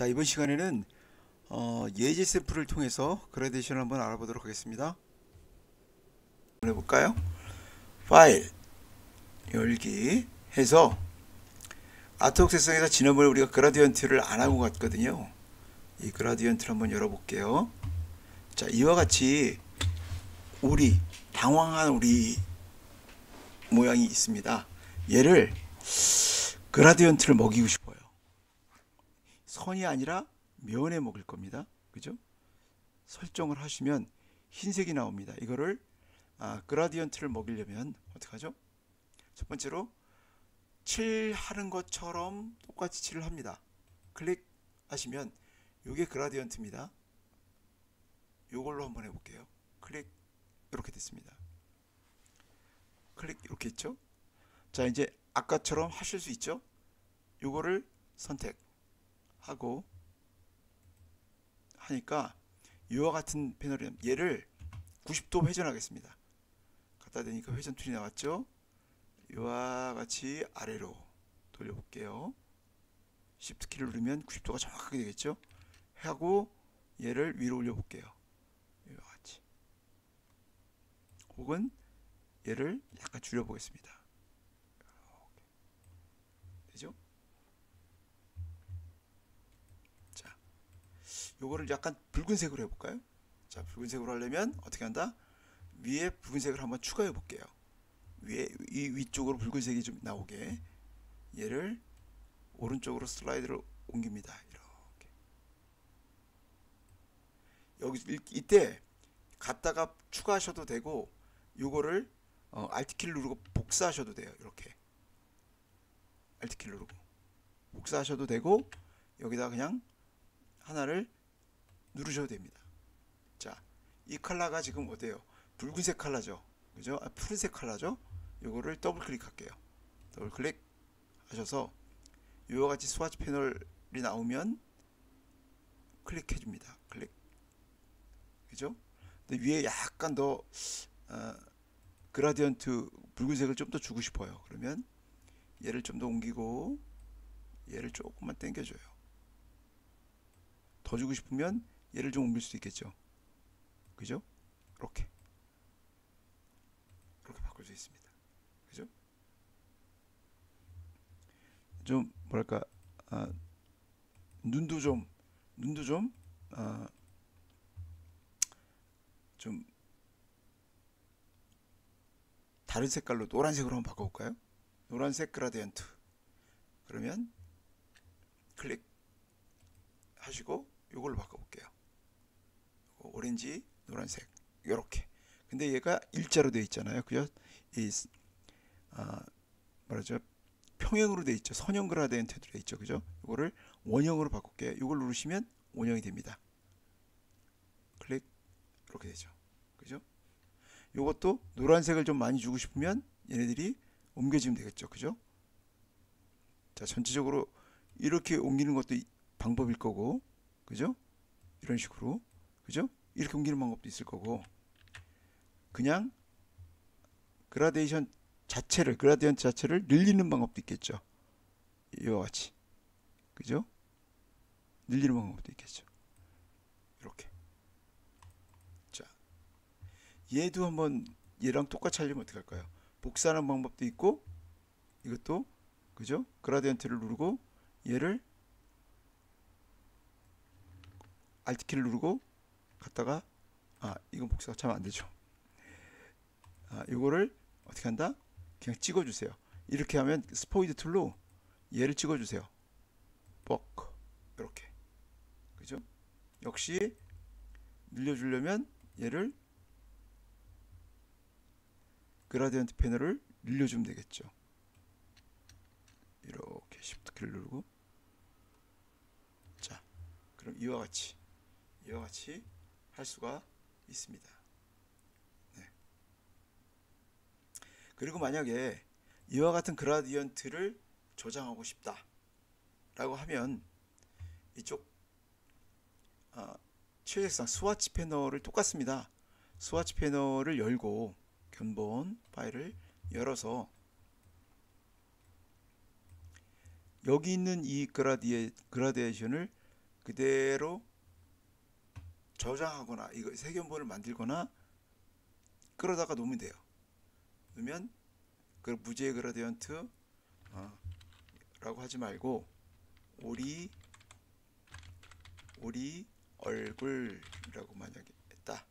자, 이번 시간에는 예제 샘플을 통해서 그라데이션을 한번 알아보도록 하겠습니다. 해볼까요? 파일 열기 해서 아트웍 색상에서 지난번에 우리가 그라디언트를 안 하고 갔거든요. 이 그라디언트를 한번 열어볼게요. 자, 이와 같이 당황한 우리 모양이 있습니다. 얘를 그라디언트를 먹이고 싶어요. 선이 아니라 면에 먹을 겁니다. 그죠? 설정을 하시면 흰색이 나옵니다. 이거를 그라디언트를 먹이려면 어떻게 하죠? 첫 번째로 칠하는 것처럼 똑같이 칠을 합니다. 클릭하시면 이게 그라디언트입니다. 이걸로 한번 해볼게요. 클릭. 이렇게 됐습니다. 클릭. 이렇게 있죠? 자, 이제 아까처럼 하실 수 있죠? 이거를 선택하고 하니까 이와 같은 패널이, 얘를 90도 회전하겠습니다. 갖다 대니까 회전 툴이 나왔죠? 이와 같이 아래로 돌려볼게요. Shift 키를 누르면 90도가 정확하게 되겠죠? 하고 얘를 위로 올려볼게요. 이와 같이. 혹은 얘를 약간 줄여보겠습니다. 되죠? 자, 요거를 약간 붉은색으로 해볼까요? 자, 붉은색으로 하려면 어떻게 한다? 위에 붉은색을 한번 추가해 볼게요. 이 위쪽으로 붉은색이 좀 나오게 얘를 오른쪽으로 슬라이드를 옮깁니다. 이렇게. 여기 이때 갖다가 추가하셔도 되고 요거를 Alt 키를 누르고 복사하셔도 돼요. 이렇게 Alt 키를 누르고 복사하셔도 되고 여기다 그냥 하나를 누르셔도 됩니다. 자, 이 컬러가 지금 어때요? 붉은색 컬러죠. 그죠? 푸른색 컬러죠. 요거를 더블 클릭할게요. 더블 클릭 하셔서 이와 같이 스와치 패널이 나오면 클릭해 줍니다. 클릭. 그죠? 근데 위에 약간 더 그라디언트 붉은색을 좀 더 주고 싶어요. 그러면 얘를 좀 더 옮기고 얘를 조금만 당겨줘요. 더 주고 싶으면 얘를 좀 옮길 수도 있겠죠. 그죠? 이렇게 바꿀 수 있습니다. 그죠? 좀 뭐랄까 눈도 좀 좀 다른 색깔로 노란색으로 한번 바꿔볼까요? 노란색 그라디언트. 그러면 클릭 하시고 이걸로 바꿔볼게요. 오렌지, 노란색 이렇게. 근데 얘가 일자로 되어 있잖아요. 그죠? 뭐라죠? 평행으로 되어 있죠. 선형 그라디언트로 되어 있죠. 그죠? 이거를 원형으로 바꿀게요. 이걸 누르시면 원형이 됩니다. 클릭. 이렇게 되죠. 그죠? 이것도 노란색을 좀 많이 주고 싶으면 얘네들이 옮겨지면 되겠죠. 그죠? 자, 전체적으로 이렇게 옮기는 것도 방법일 거고, 그죠? 이런 식으로, 그죠? 이렇게 옮기는 방법도 있을 거고, 그냥 그라디언트 자체를 늘리는 방법도 있겠죠. 이와 같이, 그죠? 늘리는 방법도 있겠죠. 이렇게. 자, 얘도 한번 얘랑 똑같이 하려면 어떻게 할까요? 복사하는 방법도 있고, 이것도, 그죠? 그라디언트를 누르고 얘를 Alt 키를 누르고 갔다가 이건 복사가 참 안 되죠. 이거를 어떻게 한다? 그냥 찍어 주세요. 이렇게 하면 스포이드 툴로 얘를 찍어 주세요. 뻑 이렇게. 그죠? 역시 늘려 주려면 얘를 그라디언트 패널을 늘려 주면 되겠죠. 이렇게 Shift 키를 누르고, 자, 그럼 이와 같이 할 수가 있습니다. 네. 그리고 만약에 이와 같은 그라디언트를 저장하고 싶다 라고 하면 이쪽 최색상 스와치 패널을 똑같습니다. 스와치 패널을 열고 견본 파일을 열어서 여기 있는 이 그라데이션을 그대로 저장하거나 이거 색연본을 만들거나 끌어다가 놓으면 돼요. 놓으면 그 무지의 그라디언트 라고 하지 말고 오리 얼굴이라고 만약에 했다.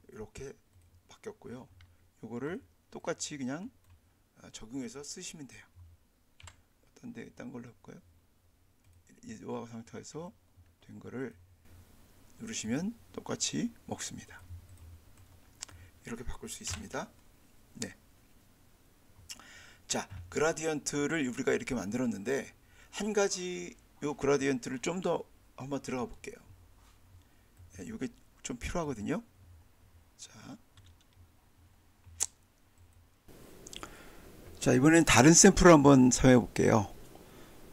이렇게 바뀌었고요. 요거를 똑같이 그냥 적용해서 쓰시면 돼요. 어떤데 딴 걸로 해볼까요? 이와 상태에서 된 거를 누르시면 똑같이 먹습니다. 이렇게 바꿀 수 있습니다. 네. 자, 그라디언트를 우리가 이렇게 만들었는데 한 가지 요 그라디언트를 좀 더 한번 들어가 볼게요. 네, 이게 좀 필요하거든요. 자, 이번엔 다른 샘플을 한번 사용해 볼게요.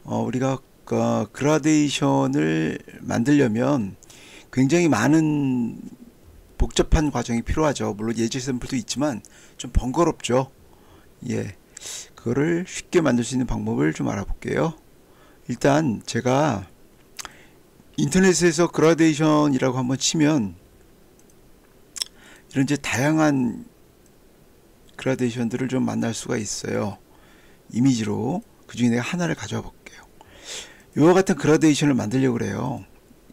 우리가 그라데이션을 만들려면 굉장히 많은 복잡한 과정이 필요하죠. 물론 예제 샘플도 있지만 좀 번거롭죠. 예, 그거를 쉽게 만들 수 있는 방법을 좀 알아볼게요. 일단 제가 인터넷에서 그라데이션이라고 한번 치면 이런 이제 다양한 그라데이션들을 좀 만날 수가 있어요. 이미지로 그 중에 내가 하나를 가져와 볼게요. 이와 같은 그라데이션을 만들려고 그래요.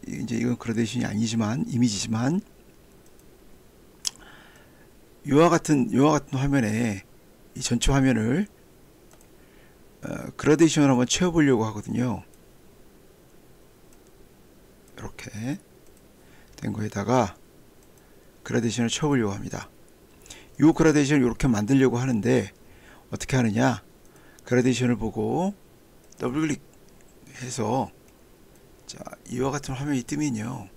이제 이건 그라데이션이 아니지만 이미지지만 이와 같은 화면에 이 전체 화면을 그라데이션을 한번 채워보려고 하거든요. 이렇게 된 거에다가 그라데이션을 채워보려고 합니다. 이 그라데이션을 이렇게 만들려고 하는데 어떻게 하느냐, 그라데이션을 보고 더블 클릭해서 자, 이와 같은 화면이 뜨면요,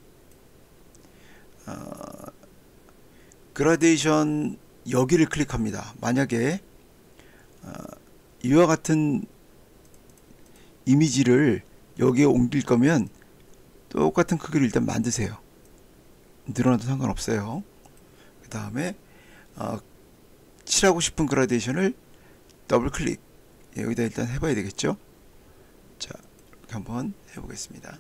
그라데이션 여기를 클릭합니다. 만약에 이와 같은 이미지를 여기에 옮길 거면 똑같은 크기로 일단 만드세요. 늘어나도 상관없어요. 그 다음에 칠하고 싶은 그라데이션을 더블 클릭, 여기다 일단 해봐야 되겠죠. 자, 이렇게 한번 해보겠습니다.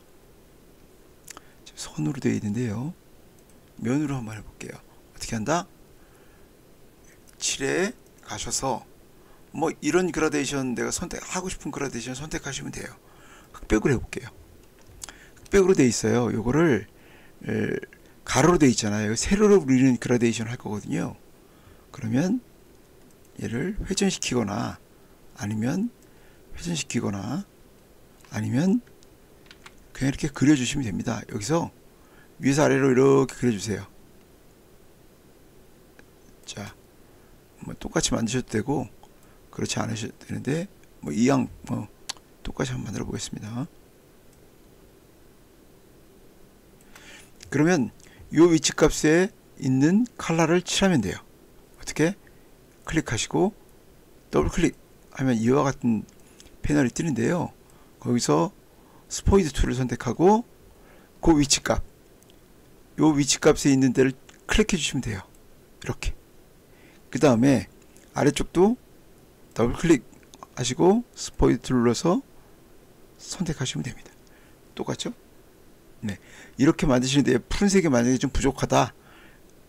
선으로 되어 있는데요, 면으로 한번 해볼게요. 어떻게 한다? 7에 가셔서 뭐 이런 그라데이션, 내가 선택하고 싶은 그라데이션 선택하시면 돼요. 흑백으로 해볼게요. 흑백으로 되어 있어요. 요거를 가로로 되어 있잖아요. 세로로 우리는 그라데이션 할 거거든요. 그러면 얘를 회전시키거나 아니면 그냥 이렇게 그려주시면 됩니다. 여기서 위에서 아래로 이렇게 그려주세요. 자, 뭐 똑같이 만드셔도 되고 그렇지 않으셔도 되는데 뭐 이왕 똑같이 한번 만들어 보겠습니다. 그러면 이 위치 값에 있는 컬러를 칠하면 돼요. 어떻게? 클릭하시고 더블 클릭하면 이와 같은 패널이 뜨는데요, 거기서 스포이드 툴을 선택하고 그 위치값, 요 위치값에 있는 데를 클릭해 주시면 돼요. 이렇게. 그 다음에 아래쪽도 더블 클릭 하시고 스포이드 툴 눌러서 선택하시면 됩니다. 똑같죠? 네, 이렇게 만드시는데 푸른색이 만약에 좀 부족하다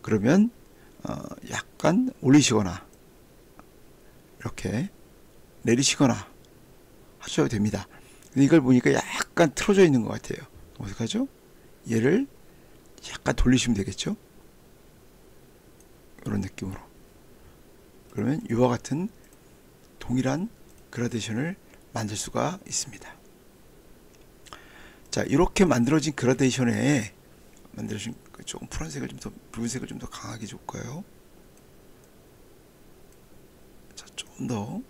그러면 약간 올리시거나 이렇게 내리시거나 하셔도 됩니다. 근데 이걸 보니까 약간 틀어져 있는 것 같아요. 어떡하죠? 얘를 약간 돌리시면 되겠죠? 이런 느낌으로. 그러면 이와 같은 동일한 그라데이션을 만들 수가 있습니다. 자, 이렇게 만들어진 그라데이션에 만들어진 조금 푸른색을 좀 더, 붉은색을 좀 더 강하게 줄까요? 자, 좀 더,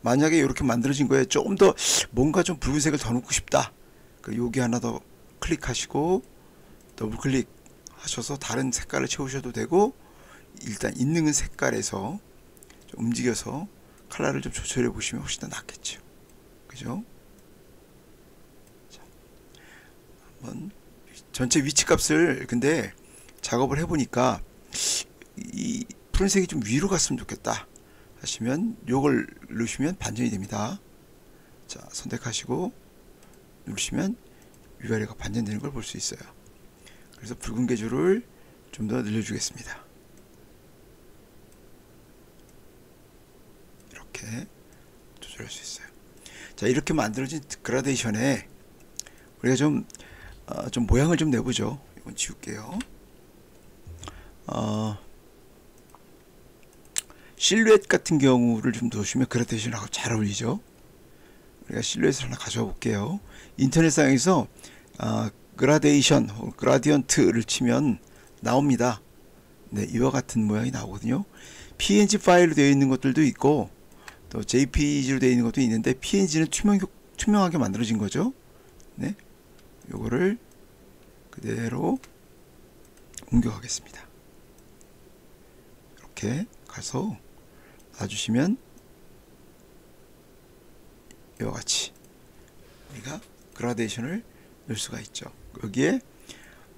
만약에 이렇게 만들어진 거에 조금 더 뭔가 좀 붉은색을 더 넣고 싶다, 그리고 여기 하나 더 클릭하시고 더블 클릭 하셔서 다른 색깔을 채우셔도 되고, 일단 있는 색깔에서 좀 움직여서 컬러를 좀 조절해 보시면 훨씬 더 낫겠죠. 그죠? 자, 한번 전체 위치 값을 근데 작업을 해보니까 이 푸른색이 좀 위로 갔으면 좋겠다 하시면 요걸 누르시면 반전이 됩니다. 자, 선택하시고 누르시면 위아래가 반전되는 걸 볼 수 있어요. 그래서 붉은 계주를 좀 더 늘려주겠습니다. 이렇게 조절할 수 있어요. 자, 이렇게 만들어진 그라데이션에 우리가 좀 모양을 좀 내보죠. 이건 지울게요. 실루엣 같은 경우를 좀 넣으시면 그라데이션하고 잘 어울리죠. 우리가 실루엣을 하나 가져와 볼게요. 인터넷상에서 그라데이션, 그라디언트를 치면 나옵니다. 네, 이와 같은 모양이 나오거든요. PNG 파일로 되어 있는 것들도 있고 또 JPG로 되어 있는 것도 있는데 PNG는 투명하게 만들어진 거죠. 네, 요거를 그대로 옮겨가겠습니다. 이렇게 가서 놔주시면 이와 같이 우리가 그라데이션을 넣을 수가 있죠. 여기에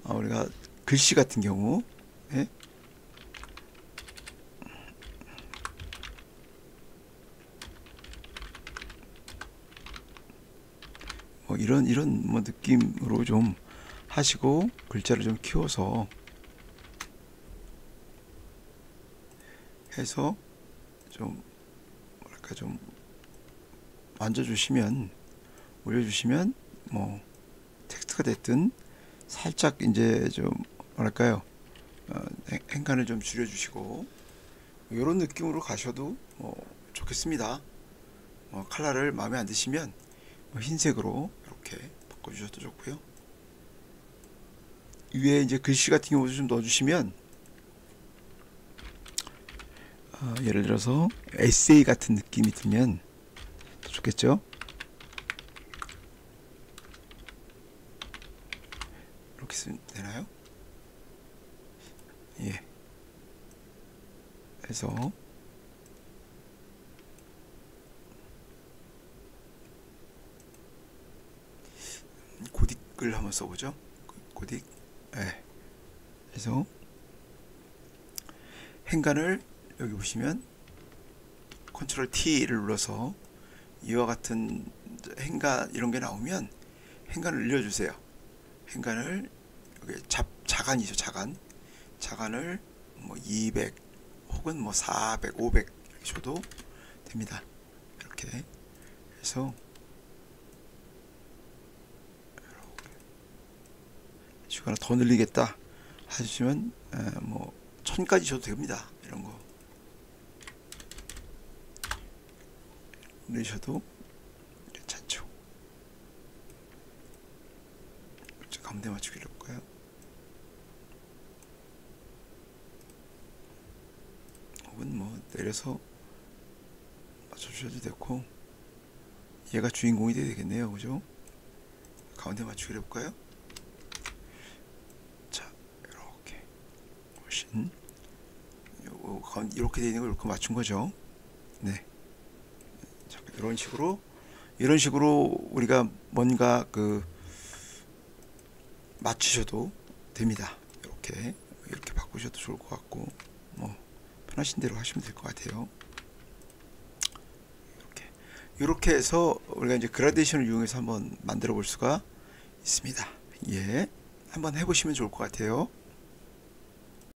우리가 글씨 같은 경우 뭐 이런 뭐 느낌으로 좀 하시고 글자를 좀 키워서 해서 좀 뭐랄까 좀 만져주시면 올려주시면 뭐 텍스트가 됐든 살짝 이제 좀 뭐랄까요 행간을 좀 줄여주시고 이런 느낌으로 가셔도 좋겠습니다. 컬러를 마음에 안 드시면 흰색으로 이렇게 바꿔주셔도 좋고요. 위에 이제 글씨 같은 경우도 좀 넣어주시면 예를 들어서 에세이 같은 느낌이 들면 더 좋겠죠. 이렇게 쓰면 되나요? 예. 해서 고딕을 한번 써보죠. 고딕. 예. 그래서 행간을 여기 보시면 컨트롤 T를 눌러서 이와 같은 행간 이런 게 나오면 행간을 늘려주세요. 행간을 여기 자간이죠. 자간을 뭐 200 혹은 뭐 400, 500 이렇게 줘도 됩니다. 이렇게 해서 하나 더 늘리겠다 하시면 뭐 1000까지 줘도 됩니다. 이런 거 늘리셔도 괜찮죠. 가운데 맞추기로 해볼까요? 혹은 뭐 내려서 맞춰주셔도 되고 얘가 주인공이 돼야 되겠네요. 그죠? 가운데 맞추기로 해볼까요? 자, 이렇게 훨씬 이렇게 되어 있는 걸 이렇게 맞춘 거죠. 네. 자, 이런 식으로 우리가 뭔가 맞추셔도 됩니다. 이렇게 바꾸셔도 좋을 것 같고 뭐 편하신 대로 하시면 될 것 같아요. 이렇게 해서 우리가 이제 그라데이션을 이용해서 한번 만들어 볼 수가 있습니다. 예, 한번 해보시면 좋을 것 같아요.